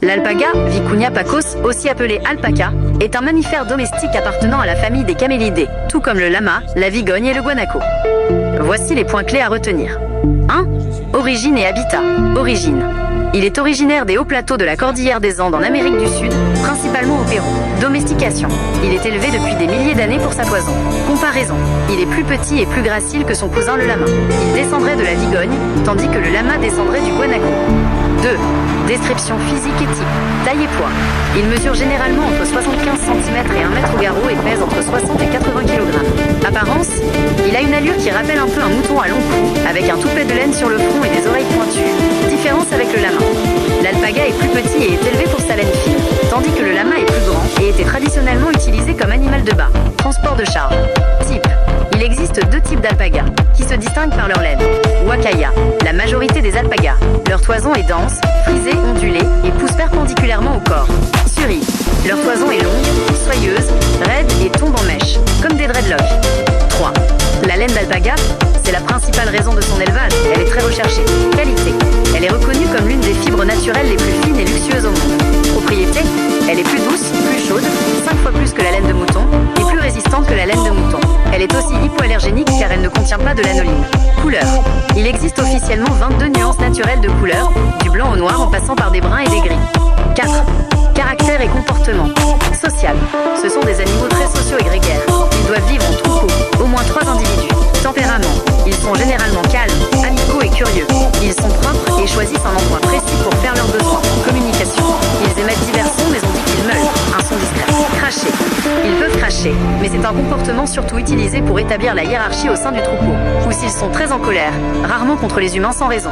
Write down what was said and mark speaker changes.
Speaker 1: L'alpaga, Vicuña pacos, aussi appelé alpaca, est un mammifère domestique appartenant à la famille des camélidés, tout comme le lama, la vigogne et le guanaco. Voici les points clés à retenir. 1. Origine et habitat. Origine. Il est originaire des hauts plateaux de la cordillère des Andes en Amérique du Sud, principalement au Pérou. Domestication. Il est élevé depuis des milliers d'années pour sa toison. Comparaison. Il est plus petit et plus gracile que son cousin le lama. Il descendrait de la vigogne, tandis que le lama descendrait du guanaco. 2. Description physique et type. Taille et poids. Il mesure généralement entre 75 cm et 1 mètre au garrot et pèse entre 60 et 80 kg. Apparence. Il a une allure qui rappelle un peu un mouton à long cou, avec un toupet de laine sur le front et des oreilles pointues. Différence avec le lama. L'alpaga est plus petit et est élevé pour sa laine fine, tandis que le lama est plus grand et était traditionnellement utilisé comme animal de bas. Transport de charge. Type. Il existe deux types d'alpagas, qui se distinguent par leur laine. Huacaya. La majorité des alpagas. Leur toison est dense, frisée, ondulée et pousse perpendiculairement au corps. Suri. Leur toison est longue, soyeuse, raide et tombe en mèche, comme des dreadlocks. 3. La laine d'alpaga, c'est la principale raison de son élevage. Elle est très recherchée. Qualité. Elle est reconnue comme l'une des fibres naturelles les plus fines et luxueuses au monde. Propriété. Elle est plus douce, plus chaude, 5 fois plus que la laine de mouton, et plus résistante que la laine de mouton. Elle est aussi hypoallergénique car elle ne contient pas de lanoline. Couleur. Il existe officiellement 22 nuances naturelles de couleurs, du blanc au noir en passant par des bruns et des gris. 4. Caractère et comportement. Social. Ce sont des animaux très sociaux et grégaires. Ils doivent vivre en troupeau, au moins 3 individus. Tempérament. Ils sont généralement calmes, amicaux et curieux. Ils sont propres et choisissent un endroit précis pour faire leurs besoins. Communication. Ils émettent divers sons mais on dit qu'ils meulent. Un son discret. Cracher. Ils peuvent cracher, mais c'est un comportement surtout utilisé pour établir la hiérarchie au sein du troupeau. Ou s'ils sont très en colère, rarement contre les humains sans raison.